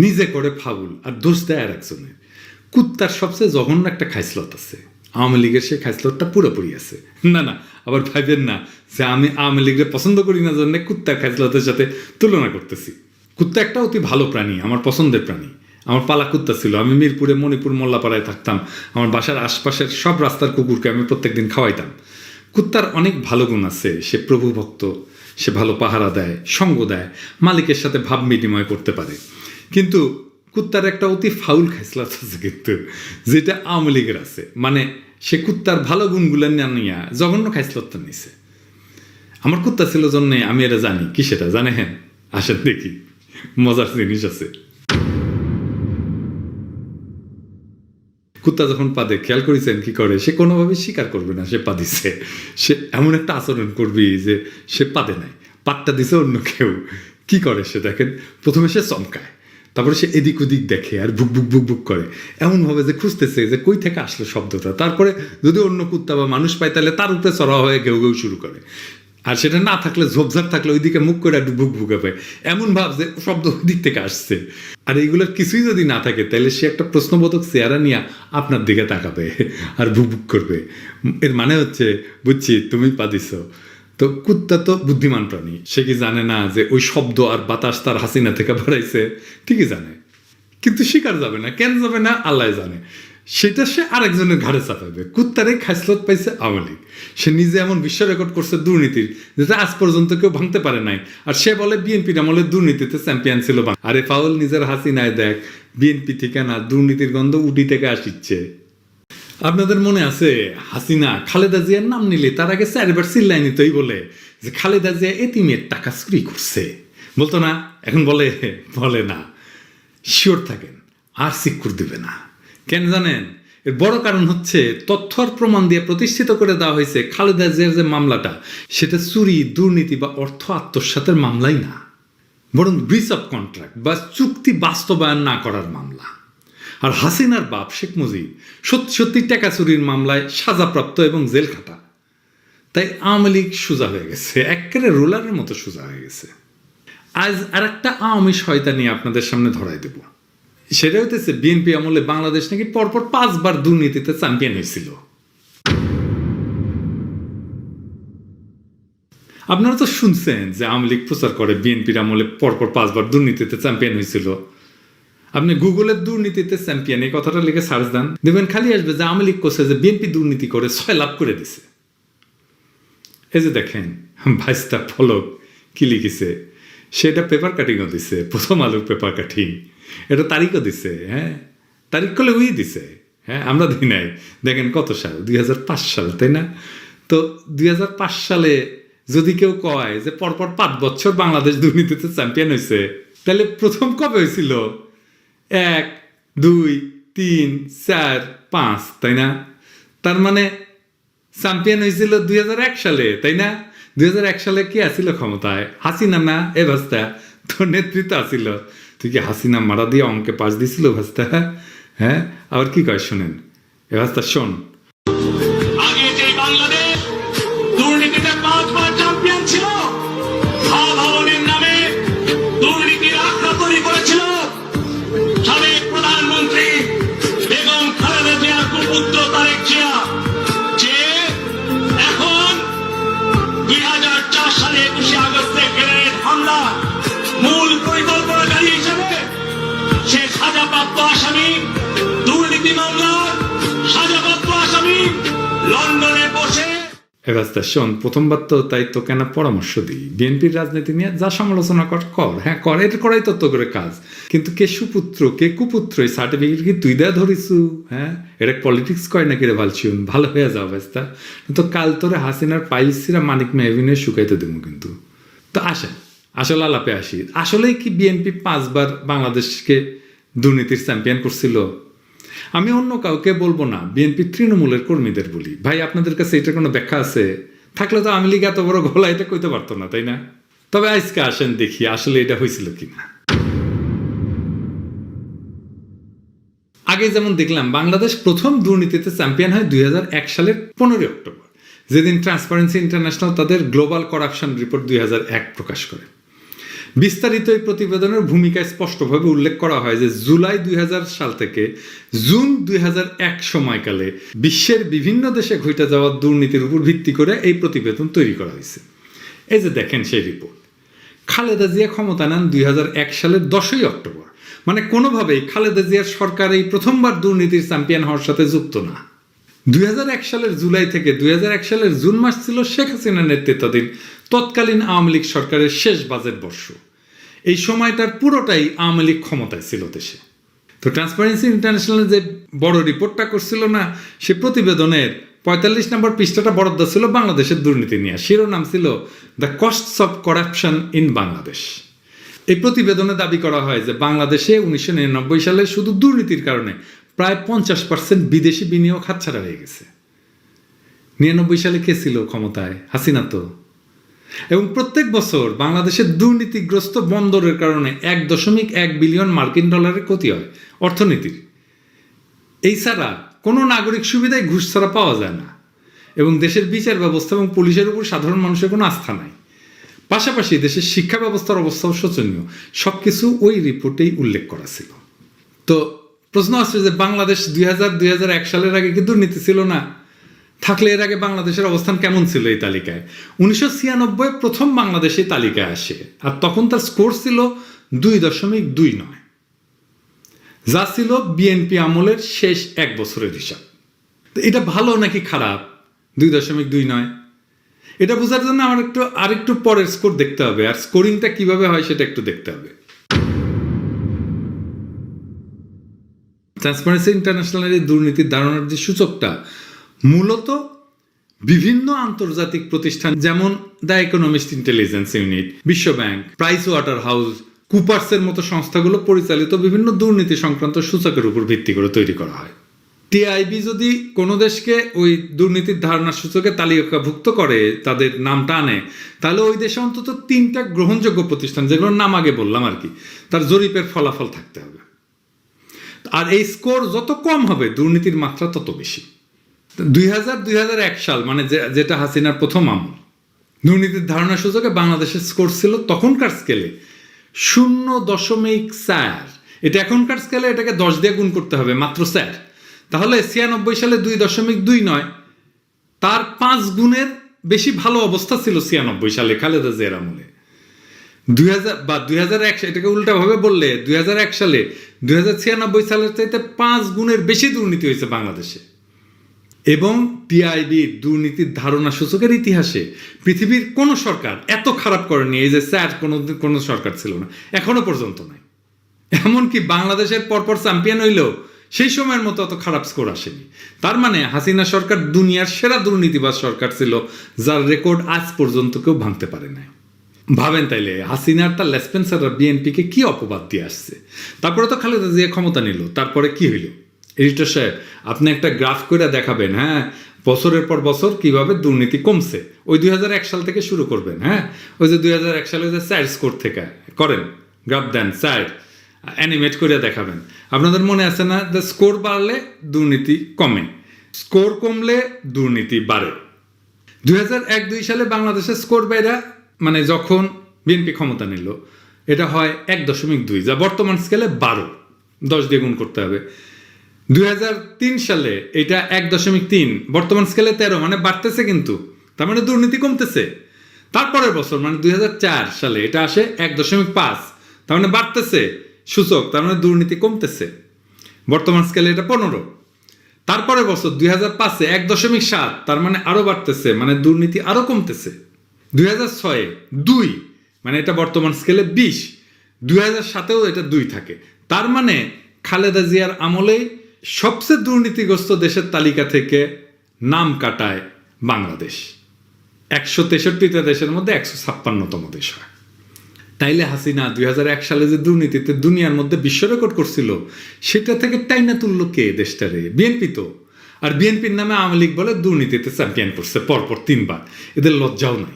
নিজে করে ফাউল আর দোষ দেয় আর একজনের। কুত্তার সবচেয়ে জঘন্য একটা খাইসলত আছে, আওয়ামী লীগের সেই খাইসলতটা পুরোপুরি আছে। না না, আবার ভাইবেন না যে আমি আওয়ামী লীগের পছন্দ করি না জন্য কুত্তার খাইসলতের সাথে তুলনা করতেছি। কুত্তা একটা অতি ভালো প্রাণী, আমার পছন্দের প্রাণী। আমার পালা কুত্তা ছিল, আমি মিরপুরে মণিপুর মোল্লাপাড়ায় থাকতাম, আমার বাসার আশপাশের সব রাস্তার কুকুরকে আমি প্রত্যেকদিন খাওয়াইতাম। কুত্তার অনেক ভালো গুণ আছে, সে প্রভুভক্ত, সে ভালো পাহারা দেয়, সঙ্গ দেয়, মালিকের সাথে ভাব বিনিময় করতে পারে। কিন্তু কুত্তার একটা অতি ফাউল খাইসলাত আছে কিন্তু, যেটা আওয়ামী লীগের আছে। মানে সে কুত্তার ভালো গুণগুলো নিয়ে জঘন্য খাইসলতটা নিছে। আমার কুত্তা ছিল জন্যে আমি এটা জানি। কি সেটা জানে? হ্যাঁ, আসেন দেখি, মজার জিনিস আছে। কুত্তা যখন পাদে, খেয়াল করেছেন কি করে? সে কোনোভাবে স্বীকার করবে না সে পাদিছে। সে এমন একটা আচরণ করবি যে সে পাদে নাই, পাতটা দিছে অন্য কেউ। কি করে সে দেখেন? প্রথমে সে চমকায়, তারপরে সে এদিক ওদিক দেখে আর বুক বুক বুক বুক করে, এমনভাবে যে খুঁজতেছে যে কই থেকে আসলো শব্দটা। তারপরে যদি অন্য কুত্তা বা মানুষ পায় তাহলে তার উপরে চড়া হয়ে ঘেউ ঘেউ শুরু করে। আর সেটা না থাকলে, ঝোপঝাপ থাকলে ওইদিকে মুখ করে একটু বুক বুকে পায়, এমন ভাব যে শব্দ ওই দিক থেকে আসছে। আর এইগুলোর কিছুই যদি না থাকে তাহলে সে একটা প্রশ্নবোধক চেহারা নিয়ে আপনার দিকে তাকাবে আর বুক বুক করবে। এর মানে হচ্ছে, বুঝছি তুমি পাদিছ। তো কুত্তা তো বুদ্ধিমান প্রাণী, সে কি জানে না যে ওই শব্দ আর বাতাস তার হাসিনা থেকে বাড়াইছে? ঠিকই জানে, কিন্তু স্বীকার যাবে না। কেন যাবে না আল্লাহ জানে। সেটা সে আরেকজনের ঘাড়ে চাপাবে। কুত্তারে খাইসলত পাইছে আওয়ামী লীগ। সে নিজে এমন বিশ্ব রেকর্ড করছে দুর্নীতির, যেটা আজ পর্যন্ত কেউ ভাঙতে পারে নাই। আর সে বলে বিএনপির আমলে দুর্নীতিতে চ্যাম্পিয়ন ছিল। আরে ফাউল, নিজের হাসিনায় দেখ, বিএনপি থেকে না, দুর্নীতির গন্ধ উডি থেকে আসিচ্ছে। আপনাদের মনে আছে হাসিনা খালেদা জিয়ার নাম নিলে তার আগে 4 বার চিল্লাই নিতই, বলে যে খালেদা জিয়া এতিমের টাকা চুরি করছে, বলতো না? এখন বলে না। শিওর থাকেন, আর সিকিউর দিবে না। কেন জানেন? এর বড় কারণ হচ্ছে, তথ্য আর প্রমাণ দিয়ে প্রতিষ্ঠিত করে দেওয়া হয়েছে খালেদা জিয়ার যে মামলাটা, সেটা চুরি, দুর্নীতি বা অর্থ আত্মসাতের মামলাই না, বরং ব্রিচ অফ কন্ট্রাক্ট বা চুক্তি বাস্তবায়ন না করার মামলা। আর হাসিনার বাপ শেখ মুজিব সত্যি সত্যি টাকা চুরির মামলায় সাজাপ্রাপ্ত এবং জেল খাটা। তাই আওয়ামী লীগ সোজা হয়ে গেছে, একেবারে রোলারের মতো সোজা হয়ে গেছে। আজ আর একটা আওয়ামী শয়তানি আপনাদের সামনে ধরাই দেব। সেটা হইতেছে, বিএনপি আমলে বাংলাদেশ নাকি পরপর 5 বার দুর্নীতিতে চ্যাম্পিয়ন হয়েছিল। আপনারা তো শুনছেন যে আওয়ামী লীগ প্রচার করে বিএনপির আমলে পরপর 5 বার দুর্নীতিতে চ্যাম্পিয়ন হয়েছিল। আপনি গুগলের দুর্নীতিতে চ্যাম্পিয়ন এই কথাটা লিখে সার্চ দেন, দেখবেন খালি আসবে যে আওয়ামী লীগ করছে, যে বিএনপি দুর্নীতি করে 6 লাভ করে দিছে। এই যে দেখেন ভাইস্তা ফলক কি লিখেছে, সেটা পেপার কাটিংও দিছে, প্রথম আলোর পেপার কাটিং। এটা তারিখও দিছে। হ্যাঁ, তারিখ করলে উই দিছে। হ্যাঁ, আমরা দিই নাই। দেখেন কত সাল, 2005 সাল, তাই না? তো 2005 সালে যদি কেউ কয় যে পরপর 5 বছর বাংলাদেশ দুর্নীতিতে চ্যাম্পিয়ন হয়েছে, তাহলে প্রথম কবে হয়েছিল? 1, 2, 3, 4, 5, তাই না? তার মানে চ্যাম্পিয়ন হয়েছিল 2001 সালে, তাই না? 2001 সালে কে আসিল ক্ষমতায়? হাসিনা না? এ ভাস্তা তোর নেতৃত্ব আসিল। তুই কি হাসিনা মারা দিয়ে অঙ্কে পাস দিছিল ভাস্তা? হ্যাঁ, আবার কি কয় শোনেন, এ ভাস্তা শোন। আগে যে বাংলাদেশ দুর্নীতিতে 5 বার চ্যাম্পিয়ন ছিল, ভবনের নামে দুর্নীতির আখড়া তৈরি করেছিল সাবেক প্রধানমন্ত্রী বেগম খালেদা জিয়ার কুপুত্র তারেক জিয়া, যে এখন 2004 সালে 21 আগস্টে গ্রেনেড হামলা মূল পরিকল্পনাকারী হিসেবে সে সাজাপ্রাপ্ত আসামি, দুর্নীতি মামলার সাজাপ্রাপ্ত আসামি, লন্ডনে বসে। এবার শোন, প্রথমবার তো তাই তো কেন পরামর্শ দিই, বিএনপির রাজনীতি নিয়ে যা সমালোচনা কর, হ্যাঁ কর, এটা করাই তত্ত্ব করে কাজ। কিন্তু কে সুপুত্র কে কুপুত্র এই সার্টিফিকেট কি তুই দেয়া ধরিছু? হ্যাঁ, এটা পলিটিক্স কয় নাকি রে ভালছিউন, ভালো হয়ে যাও ব্যস্তা। তো কাল তোরে হাসিনার পাইলসিরা মানিক মেহবিনে শুকাইতে দেবো কিন্তু। তো আসেন আসলে আলাপে আসি। আসলেই কি বিএনপি 5 বার বাংলাদেশকে দুর্নীতির চ্যাম্পিয়ন করছিল? আমি অন্য কাউকে বলবো না, বিএনপি তৃণমূলের কর্মীদের বলি। ভাই, আপনাদের কাছে এটার কোনো ব্যাখ্যা আছে? থাকলে তো আওয়ামী লীগ এত বড় গলা এটা কইতে পারতো না, তাই না? তবে আজকে আসেন দেখি আসলে এটা হয়েছিল কিনা। আগে যেমন দেখলাম বাংলাদেশ প্রথম দুর্নীতিতে চ্যাম্পিয়ন হয় 2001 সালের 15 অক্টোবর, যেদিন ট্রান্সপারেন্সি ইন্টারন্যাশনাল তাদের গ্লোবাল করাপশন রিপোর্ট 2001 প্রকাশ করে। বিস্তারিত এই প্রতিবেদনের ভূমিকায় স্পষ্টভাবে উল্লেখ করা হয় যে জুলাই 2000 সাল থেকে জুন 2001 সময়কালে বিশ্বের বিভিন্ন দেশে ঘটে যাওয়া দুর্নীতির উপর ভিত্তি করে এই প্রতিবেদন তৈরি করা হয়েছে। এই যে দেখেন সেই রিপোর্ট। খালেদা জিয়া ক্ষমতা নেন 2001 সালের 10ই অক্টোবর। মানে কোনোভাবেই খালেদা জিয়ার সরকার এই প্রথমবার দুর্নীতির চ্যাম্পিয়ন হওয়ার সাথে যুক্ত না। 2001 সালের জুলাই থেকে 2001 সালের জুন মাস ছিল শেখ হাসিনার নেতৃত্বাধীন তৎকালীন আওয়ামী লীগ সরকারের শেষ বাজেট বর্ষ। এই সময়টার পুরোটাই আওয়ামী লীগ ক্ষমতায় ছিল দেশে। তো ট্রান্সপারেন্সি ইন্টারন্যাশনাল যে বড় রিপোর্টটা করছিল না, সে প্রতিবেদনের 45 নম্বর পৃষ্ঠাটা বরাদ্দ ছিল বাংলাদেশের দুর্নীতি নিয়ে। শিরোনাম ছিল the costs of corruption in Bangladesh. এই প্রতিবেদনে দাবি করা হয় যে বাংলাদেশে 1999 সালে শুধু দুর্নীতির কারণে প্রায় 50% বিদেশি বিনিয়োগ হাতছাড়া হয়ে গেছে। 99 সালে কে ছিল ক্ষমতায়? হাসিনা তো। এবং প্রত্যেক বছর বাংলাদেশের দুর্নীতিগ্রস্ত বন্দরের কারণে 1.1 বিলিয়ন মার্কিন ডলারের ক্ষতি হয় অর্থনীতির। এই ছাড়া কোনো নাগরিক সুবিধাই ঘুষ ছাড়া পাওয়া যায় না, এবং দেশের বিচার ব্যবস্থা এবং পুলিশের উপর সাধারণ মানুষের কোনো আস্থা নাই। পাশাপাশি দেশের শিক্ষা ব্যবস্থার অবস্থাও শোচনীয়। সব কিছু ওই রিপোর্টেই উল্লেখ করা ছিল। তো প্রশ্ন আসছে যে বাংলাদেশ 2001 সালের আগে কি দুর্নীতি ছিল না? থাকলে এর আগে বাংলাদেশের অবস্থান কেমন ছিল এই তালিকায়? 1996 প্রথম বাংলাদেশ এই তালিকায় আসে, আর তখন তার স্কোর ছিল 2.29, যা ছিল বিএনপি আমলের শেষ 1 বছরের হিসাব। তো এটা ভালো নাকি খারাপ 2.29? এটা বোঝার জন্য আমার আরেকটু পরের স্কোর দেখতে হবে, আর স্কোরিংটা কিভাবে হয় সেটা একটু দেখতে হবে। ট্রান্সপারেন্সি ইন্টারন্যাশনালের এই দুর্নীতির ধারণার যে সূচকটা মূলত বিভিন্ন আন্তর্জাতিক প্রতিষ্ঠান যেমন দ্য ইকোনমিস্ট ইন্টেলিজেন্স ইউনিট, বিশ্ব ব্যাংক, প্রাইস ওয়াটার হাউস, কুপার্সের মতো সংস্থাগুলো পরিচালিত বিভিন্ন দুর্নীতি সংক্রান্ত সূচকের উপর ভিত্তি করে তৈরি করা হয়। টিআইবি যদি কোনো দেশকে ওই দুর্নীতির ধারণা সূচকে তালিকাভুক্ত করে, তাদের নামটা আনে, তাহলে ওই দেশে অন্তত 3টা গ্রহণযোগ্য প্রতিষ্ঠান, যেগুলোর নাম আগে বললাম আর কি, তার জরিপের ফলাফল থাকতে হবে। আর এই স্কোর যত কম হবে দুর্নীতির মাত্রা তত বেশি। 2001 সাল মানে যেটা হাসিনার প্রথম আমল, দুর্নীতির ধারণা সূচকে বাংলাদেশের স্কোর ছিল তখনকার স্কেলে 0.4। এটা এখনকার স্কেলে এটাকে 10 দিয়ে গুণ করতে হবে, মাত্র 4। তাহলে 96 সালে 2.29, তার 5 গুণের বেশি ভালো অবস্থা ছিল 96 সালে খালেদা জিয়ার আমলে। 2001 এটাকে উল্টাভাবে বললে 2001 সালে 2096 সালের চাইতে 5 গুণের বেশি দুর্নীতি হয়েছে বাংলাদেশে। এবং টিআইবি দুর্নীতির ধারণা সূচকের ইতিহাসে পৃথিবীর কোনো সরকার এত খারাপ করেনি। এই যে স্যার কোনো সরকার ছিল না, এখনো পর্যন্ত নাই। এমনকি বাংলাদেশের পরপর চ্যাম্পিয়ন হইলেও সেই সময়ের মতো অত খারাপ স্কোর আসেনি। তার মানে হাসিনা সরকার দুনিয়ার সেরা দুর্নীতিবাজ সরকার ছিল, যার রেকর্ড আজ পর্যন্ত কেউ ভাঙতে পারে নাই। ভাবেন তাইলে হাসিনার তার লেসপেন্সাররা বিএনপিকে কি অপবাদ দিয়ে আসছে। তারপরে তো খালেদা জিয়া ক্ষমতা নিল, তারপরে কি হইল? এডিটর সাহেব, আপনি একটা গ্রাফ করে দেখাবেন, হ্যাঁ, বছরের পর বছর কিভাবে দুর্নীতি কমছে। ওই 2001 সাল থেকে শুরু করবেন। হ্যাঁ, ওই যে 2001 সালে যে 4 স্কোর থেকে করেন, গ্রাফ দেন, 4 অ্যানিমেট করে দেখাবেন। আপনাদের মনে আছে না যে স্কোর বাড়লে দুর্নীতি কমে, স্কোর কমলে দুর্নীতি বাড়ে। 2001-2 সালে বাংলাদেশের স্কোর বাইরা, মানে যখন বিএনপি ক্ষমতা নিল, এটা হয় 1.2, যা বর্তমান স্কেলে 12, 10 দিয়ে গুণ করতে হবে। 2003 সালে এটা 1.3, বর্তমান স্কেলে 13, মানে বাড়তেছে কিন্তু, তার মানে দুর্নীতি কমতেছে। তারপরের বছর মানে 2004 সালে এটা আসে 1.5, তার মানে বাড়তেছে সূচক, তার মানে দুর্নীতি কমতেছে। বর্তমান স্কেলে এটা 15। তারপরের বছর 2005-এ 1.7, তার মানে আরো বাড়তেছে, মানে দুর্নীতি আরো কমতেছে। 2006-এ 2, মানে এটা বর্তমান স্কেলে 20। 2007-এও এটা 2 থাকে। তার মানে খালেদা জিয়ার আমলেই সবচেয়ে দুর্নীতিগ্রস্ত দেশের তালিকা থেকে নাম কাটায় বাংলাদেশ। 163টা দেশের মধ্যে 156তম দেশ হয়। তাইলে হাসিনা 2001 সালে যে দুর্নীতিতে দুনিয়ার মধ্যে বিশ্ব রেকর্ড করছিল, সেটা থেকে টাইনা তুলল কে দেশটারে? বিএনপি তো। আর বিএনপির নামে আওয়ামী লীগ বলে দুর্নীতিতে চ্যাম্পিয়ন করছে পরপর 3 বার। এদের লজ্জাও নাই।